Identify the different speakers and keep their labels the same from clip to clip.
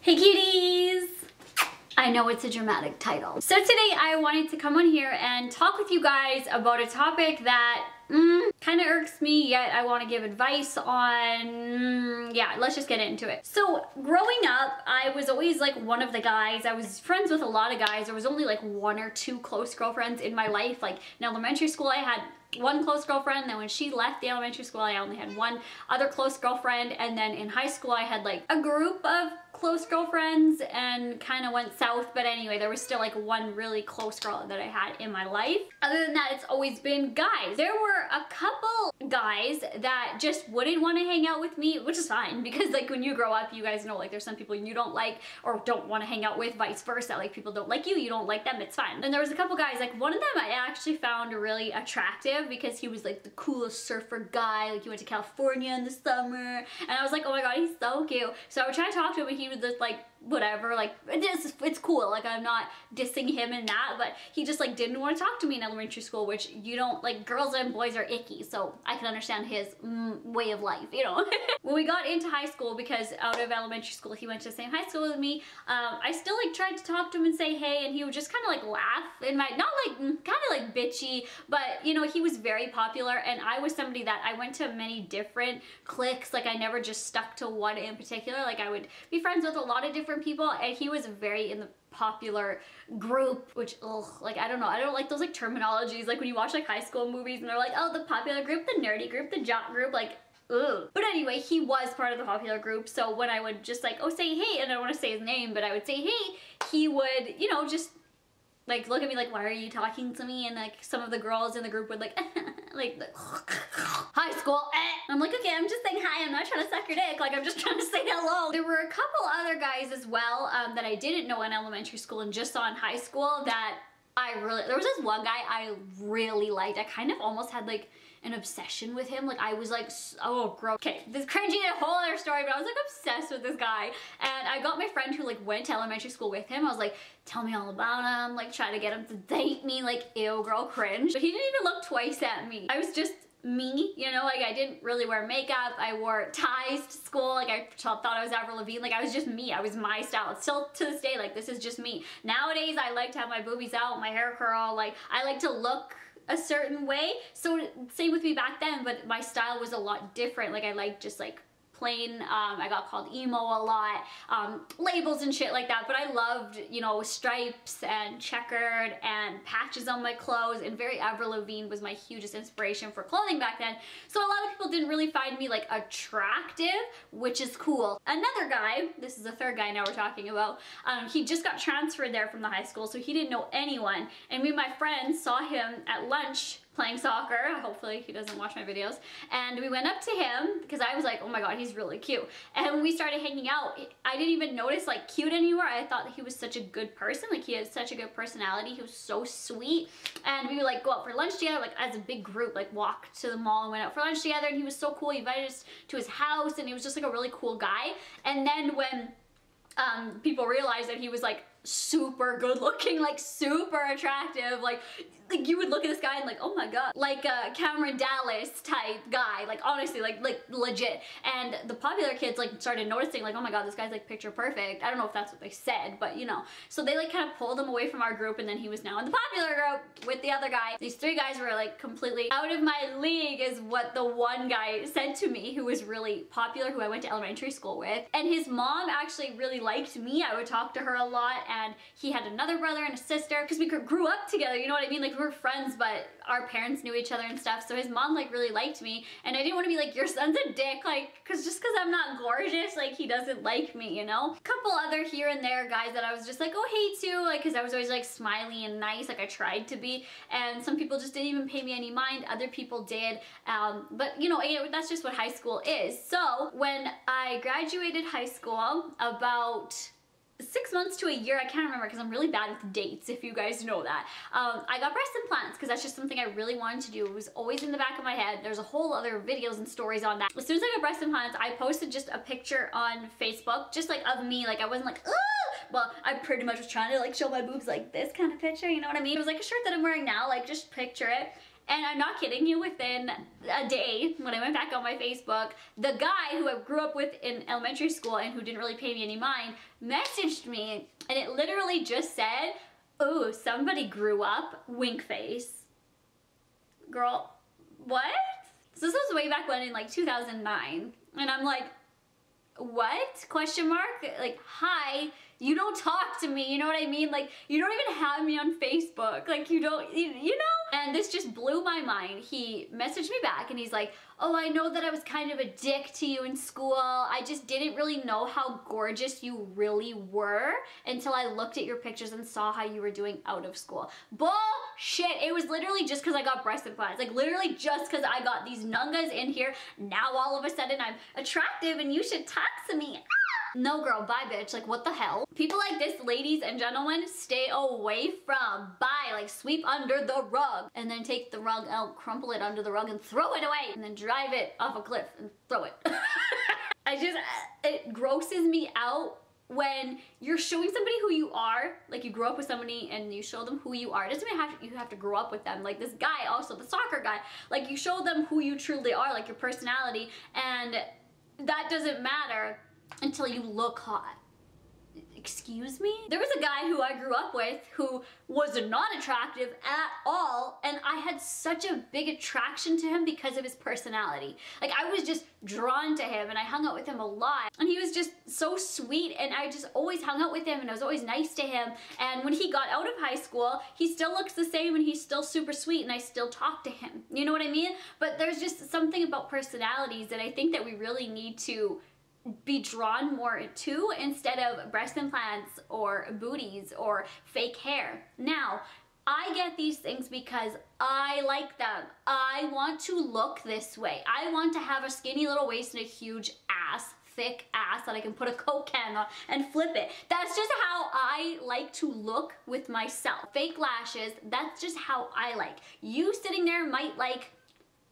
Speaker 1: Hey cuties! I know it's a dramatic title. So today I wanted to come on here and talk with you guys about a topic that kind of irks me, yet I want to give advice on. Yeah, let's just get into it. So growing up, I was always like one of the guys. I was friends with a lot of guys. There was only like one or two close girlfriends in my life. Like in elementary school, I had one close girlfriend, then when she left the elementary school, I only had one other close girlfriend, and then in high school I had like a group of close girlfriends and kind of went south, but anyway, there was still like one really close girl that I had in my life. Other than that, it's always been guys. There were a couple guys that just wouldn't want to hang out with me, which is fine, because like when you grow up, you guys know like there's some people you don't like or don't want to hang out with, vice versa. Like people don't like you don't like them, it's fine. Then there was a couple guys, like one of them I actually found really attractive because he was like the coolest surfer guy. Like he went to California in the summer, and I was like, oh my god, he's so cute. So I would try to talk to him, and he was just like, whatever, like it's cool, like I'm not dissing him in that, but he just like didn't want to talk to me in elementary school, which you don't, like, girls and boys are icky, so I can understand his way of life, you know. When we got into high school, because out of elementary school he went to the same high school with me, I still like tried to talk to him and say hey, and he would just kind of like laugh in my, not like kind of like bitchy, but you know, he was very popular, and I was somebody that I went to many different cliques. Like I never just stuck to one in particular. Like I would be friends with a lot of different people, and he was very in the popular group, which like I don't know, I don't like those like terminologies, like when you watch like high school movies and they're like, oh, the popular group, the nerdy group, the jock group, like ugh. But anyway, he was part of the popular group, so when I would just like, oh, say hey, and I don't want to say his name, but I would say hey, he would, you know, just like look at me like, why are you talking to me? And like some of the girls in the group would like like high school and I'm like, okay, I'm just saying hi, I'm not trying to suck your dick, like I'm just trying to say hello. There were a couple other guys as well that I didn't know in elementary school and just saw in high school that there was this one guy I really liked. I kind of almost had like an obsession with him. Like I was like, oh gross. Okay, this cringy, a whole other story, but I was like obsessed with this guy, and I got my friend who like went to elementary school with him. I was like, tell me all about him, like try to get him to date me, like ew girl, cringe. But he didn't even look twice at me. I was just me, you know, like I didn't really wear makeup, I wore ties to school, like I thought I was Avril Lavigne, like I was just me, I was my style. It's still to this day, like this is just me. Nowadays I like to have my boobies out, my hair curl, like I like to look a certain way. So same with me back then, but my style was a lot different. Like I like just like plain, I got called emo a lot, labels and shit like that, but I loved, you know, stripes and checkered and patches on my clothes, and very Avril Lavigne was my hugest inspiration for clothing back then. So a lot of people didn't really find me like attractive, which is cool. Another guy, this is the third guy now we're talking about, he just got transferred there from the high school, so he didn't know anyone, and me and my friends saw him at lunch playing soccer. Hopefully he doesn't watch my videos. And we went up to him because I was like, oh my god, he's really cute. And when we started hanging out, I didn't even notice like cute anymore. I thought that he was such a good person. Like he had such a good personality. He was so sweet. And we would like go out for lunch together, like as a big group, like walk to the mall and went out for lunch together. And he was so cool. He invited us to his house, and he was just like a really cool guy. And then when people realized that he was like super good looking, like super attractive, like you would look at this guy and like, oh my god, like a Cameron Dallas type guy, like honestly, like legit. And the popular kids like started noticing, like, oh my god, this guy's like picture perfect. I don't know if that's what they said, but you know, so they like kind of pulled him away from our group, and then he was now in the popular group with the other guy. These three guys were like completely out of my league, is what the one guy said to me, who was really popular, who I went to elementary school with. And his mom actually really liked me. I would talk to her a lot, and he had another brother and a sister, because we grew up together, you know what I mean? Like we were friends, but our parents knew each other and stuff, so his mom like really liked me, and I didn't want to be like, your son's a dick, like, just because I'm not gorgeous, like he doesn't like me, you know? A couple other here and there guys that I was just like, oh hey to, like, because I was always like smiley and nice, like I tried to be, and some people just didn't even pay me any mind, other people did, but you know, that's just what high school is. So when I graduated high school, about 6 months to a year, I can't remember because I'm really bad with dates, if you guys know that. I got breast implants because that's just something I really wanted to do. It was always in the back of my head. There's a whole other videos and stories on that. As soon as I got breast implants, I posted just a picture on Facebook, just like of me. Like I wasn't like, oh, well, I pretty much was trying to like show my boobs like this kind of picture, you know what I mean? It was like a shirt that I'm wearing now, like just picture it. And I'm not kidding you, within a day, when I went back on my Facebook, the guy who I grew up with in elementary school and who didn't really pay me any mind messaged me, and it literally just said, "Ooh, somebody grew up, wink face." Girl, what? So this was way back when, in like 2009. And I'm like, what? Question mark? Like, hi, you don't talk to me, you know what I mean? Like, you don't even have me on Facebook. Like, you don't, you know? And this just blew my mind. He messaged me back and he's like, "Oh, I know that I was kind of a dick to you in school. I just didn't really know how gorgeous you really were until I looked at your pictures and saw how you were doing out of school." Bullshit. It was literally just because I got breast implants. Like, literally just because I got these nungas in here. Now all of a sudden I'm attractive and you should talk to me. No, girl, bye, bitch. Like, what the hell? People like this, ladies and gentlemen, stay away from. Bye. Like, sweep under the rug and then take the rug out, crumple it under the rug and throw it away, and then drive it off a cliff and throw it. It grosses me out when you're showing somebody who you are. Like, you grew up with somebody and you show them who you are. It doesn't mean you have to grow up with them. Like this guy, also the soccer guy, like, you show them who you truly are, like your personality, and that doesn't matter until you look hot. Excuse me? There was a guy who I grew up with who was not attractive at all, and I had such a big attraction to him because of his personality. Like, I was just drawn to him and I hung out with him a lot, and he was just so sweet, and I just always hung out with him and I was always nice to him. And when he got out of high school, he still looks the same and he's still super sweet and I still talk to him. You know what I mean? But there's just something about personalities that I think that we really need to be drawn more to, instead of breast implants or booties or fake hair. Now, I get these things because I like them. I want to look this way. I want to have a skinny little waist and a huge ass, thick ass that I can put a Coke can on and flip it. That's just how I like to look with myself. Fake lashes, that's just how I like. You sitting there might like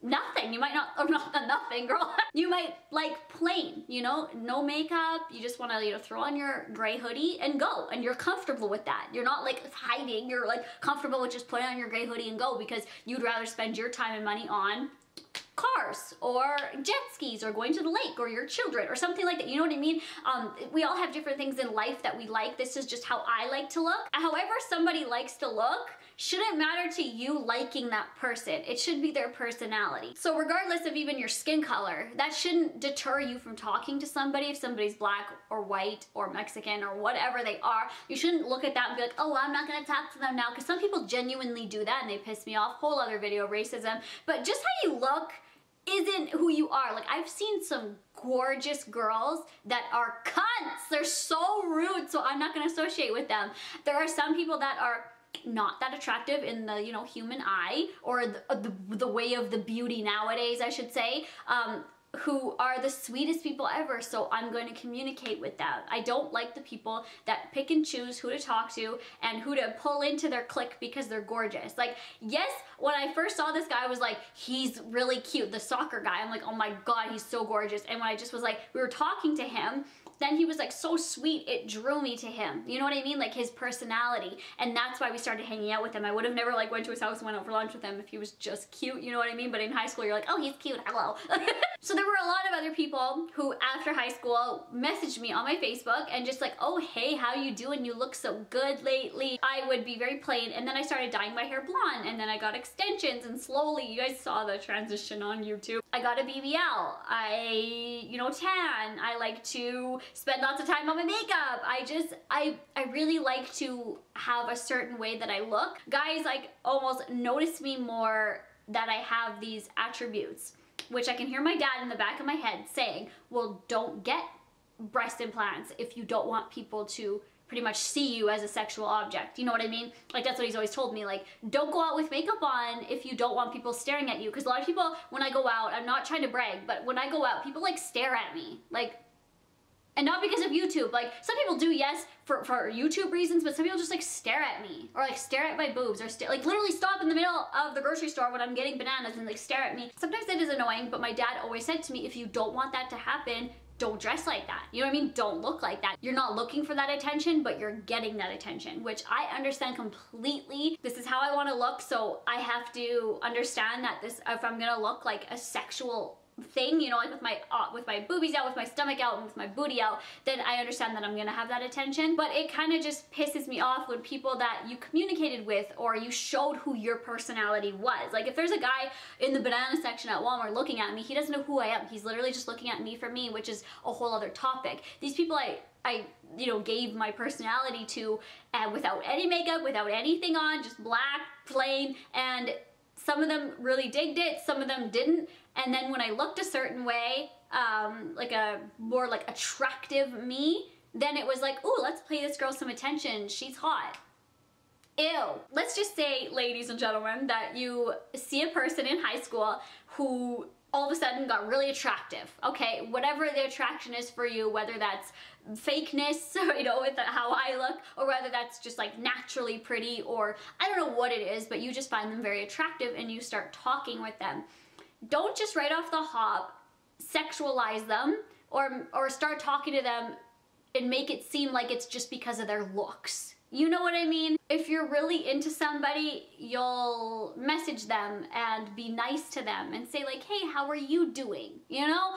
Speaker 1: nothing. You might not, or not nothing, girl. You might like plain, you know, no makeup. You just want to, you know, throw on your gray hoodie and go, and you're comfortable with that. You're not like hiding. You're like comfortable with just putting on your gray hoodie and go, because you'd rather spend your time and money on cars or jet skis or going to the lake or your children or something like that. You know what I mean? We all have different things in life that we like. This is just how I like to look. However somebody likes to look shouldn't matter to you liking that person. It should be their personality. So regardless of even your skin color, that shouldn't deter you from talking to somebody. If somebody's black or white or Mexican or whatever they are, you shouldn't look at that and be like, "Oh, I'm not gonna talk to them now," because some people genuinely do that and they piss me off. Whole other video, racism. But just how you look isn't who you are. Like, I've seen some gorgeous girls that are cunts. They're so rude, so I'm not gonna associate with them. There are some people that are not that attractive in the, you know, human eye, or the way of the beauty nowadays, I should say, who are the sweetest people ever, so I'm going to communicate with them. I don't like the people that pick and choose who to talk to and who to pull into their clique because they're gorgeous. Like, yes, when I first saw this guy, I was like, he's really cute, the soccer guy. I'm like, oh my god, he's so gorgeous. And when I just was like, we were talking to him, then he was like so sweet, it drew me to him. You know what I mean? Like, his personality. And that's why we started hanging out with him. I would have never like went to his house and went out for lunch with him if he was just cute, you know what I mean? But in high school, you're like, oh, he's cute, hello. So there were a lot of other people who after high school messaged me on my Facebook and just like, oh, hey, how you doing? You look so good lately. I would be very plain, and then I started dyeing my hair blonde, and then I got extensions, and slowly, you guys saw the transition on YouTube. I got a BBL. I, you know, tan. I like to spend lots of time on my makeup. I really like to have a certain way that I look. Guys like almost notice me more that I have these attributes, which I can hear my dad in the back of my head saying, well, don't get breast implants if you don't want people to pretty much see you as a sexual object. You know what I mean? Like, that's what he's always told me. Like, don't go out with makeup on if you don't want people staring at you. Because a lot of people, when I go out, I'm not trying to brag, but when I go out, people like stare at me. Like, and not because of YouTube. Like, some people do, yes, for YouTube reasons, but some people just like stare at me, or like stare at my boobs, or like literally stop in the middle of the grocery store when I'm getting bananas and like stare at me. Sometimes that is annoying, but my dad always said to me, if you don't want that to happen, don't dress like that. You know what I mean? Don't look like that. You're not looking for that attention, but you're getting that attention, which I understand completely. This is how I want to look, so I have to understand that this, if I'm gonna look like a sexual thing, you know, like with my boobies out, with my stomach out, and with my booty out, then I understand that I'm gonna have that attention. But it kind of just pisses me off when people that you communicated with or you showed who your personality was. Like if there's a guy in the banana section at Walmart looking at me, he doesn't know who I am. He's literally just looking at me for me, which is a whole other topic. These people I you know, gave my personality to, without any makeup, without anything on, just black, plain, and some of them really digged it, some of them didn't. And then when I looked a certain way, like a more like attractive me, then it was like, ooh, let's pay this girl some attention. She's hot. Ew. Let's just say, ladies and gentlemen, that you see a person in high school who all of a sudden got really attractive. Okay, whatever the attraction is for you, whether that's fakeness, you know, with how I look, or whether that's just like naturally pretty, or I don't know what it is, but you just find them very attractive and you start talking with them. Don't just right off the hop sexualize them or start talking to them and make it seem like it's just because of their looks. You know what I mean? If you're really into somebody, you'll message them and be nice to them and say like, hey, how are you doing? You know?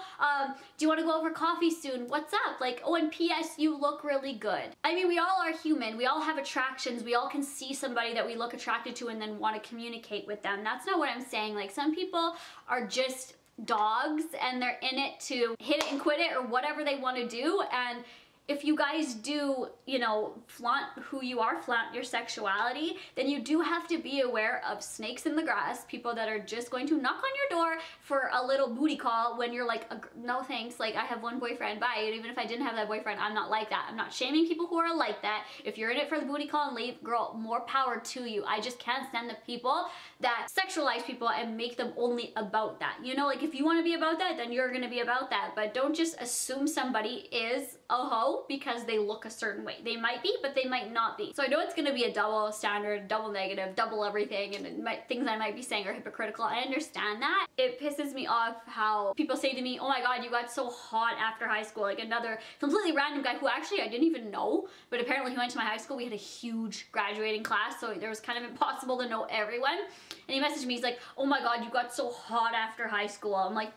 Speaker 1: Do you want to go over coffee soon? What's up? Like, oh, and P.S. you look really good. I mean, we all are human. We all have attractions. We all can see somebody that we look attracted to and then want to communicate with them. That's not what I'm saying. Like, some people are just dogs and they're in it to hit it and quit it or whatever they want to do. And if you guys do, you know, flaunt who you are, flaunt your sexuality, then you do have to be aware of snakes in the grass, people that are just going to knock on your door for a little booty call when you're like, no thanks, like I have one boyfriend, bye. And even if I didn't have that boyfriend, I'm not like that. I'm not shaming people who are like that. If you're in it for the booty call and leave, girl, more power to you. I just can't stand the people that sexualize people and make them only about that. You know, like if you want to be about that, then you're gonna be about that. But don't just assume somebody is a hoe because they look a certain way. They might be, but they might not be. So I know it's gonna be a double standard, double negative, double everything, and things I might be saying are hypocritical. I understand that. It pisses me off how people say to me, oh my god, you got so hot after high school. Like another completely random guy who actually I didn't even know, but apparently he went to my high school. We had a huge graduating class, so there was kind of impossible to know everyone. And he messaged me, he's like, oh my god, you got so hot after high school. I'm like,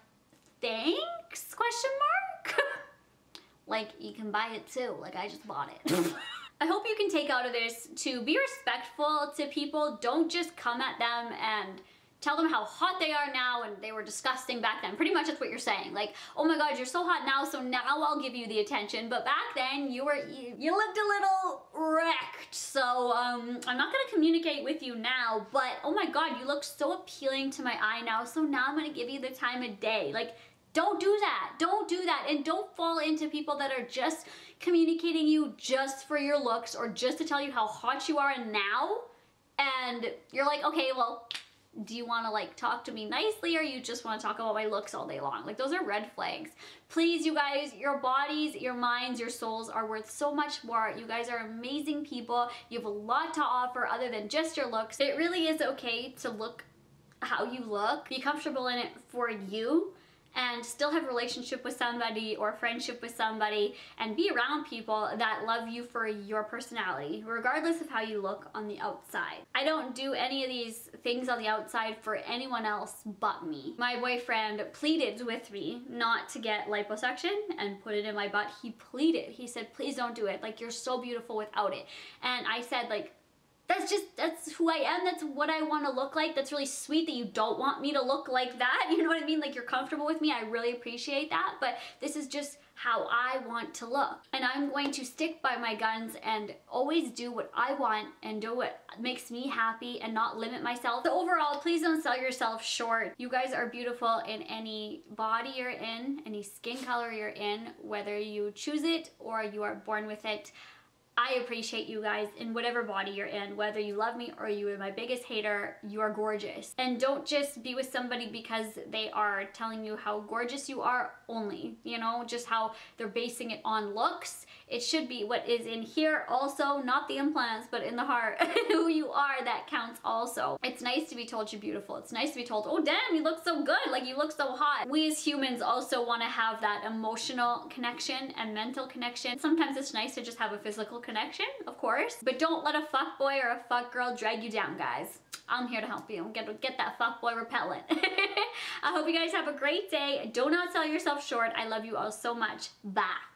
Speaker 1: thanks? Question mark? Like, you can buy it too. Like, I just bought it. I hope you can take out of this to be respectful to people. Don't just come at them and tell them how hot they are now and they were disgusting back then. Pretty much that's what you're saying. Like, oh my god, you're so hot now, so now I'll give you the attention. But back then, you looked a little wrecked. So, I'm not gonna communicate with you now, but oh my god, you look so appealing to my eye now, so now I'm gonna give you the time of day. Like, don't do that. Don't do that. And don't fall into people that are just communicating you just for your looks or just to tell you how hot you are now. And you're like, okay, well, do you want to like talk to me nicely or you just want to talk about my looks all day long? Like, those are red flags. Please, you guys, your bodies, your minds, your souls are worth so much more. You guys are amazing people. You have a lot to offer other than just your looks. It really is okay to look how you look. Be comfortable in it for you, and still have a relationship with somebody or a friendship with somebody and be around people that love you for your personality, regardless of how you look on the outside. I don't do any of these things on the outside for anyone else but me. My boyfriend pleaded with me not to get liposuction and put it in my butt. He pleaded. He said, please don't do it. Like, you're so beautiful without it. And I said, like, that's who I am. That's what I want to look like. That's really sweet that you don't want me to look like that. You know what I mean? Like, you're comfortable with me. I really appreciate that. But this is just how I want to look. And I'm going to stick by my guns and always do what I want and do what makes me happy and not limit myself. So overall, please don't sell yourself short. You guys are beautiful in any body you're in, any skin color you're in, whether you choose it or you are born with it. I appreciate you guys in whatever body you're in, whether you love me or you are my biggest hater. You are gorgeous. And don't just be with somebody because they are telling you how gorgeous you are only, you know, just how they're basing it on looks. It should be what is in here also, not the implants, but in the heart. Who you are, that counts also. It's nice to be told you're beautiful. It's nice to be told, oh damn, you look so good, like you look so hot. We as humans also want to have that emotional connection and mental connection. Sometimes it's nice to just have a physical connection, of course, but don't let a fuck boy or a fuck girl drag you down, guys. I'm here to help you get that fuckboy repellent. I hope you guys have a great day. Do not sell yourself short. I love you all so much. Bye.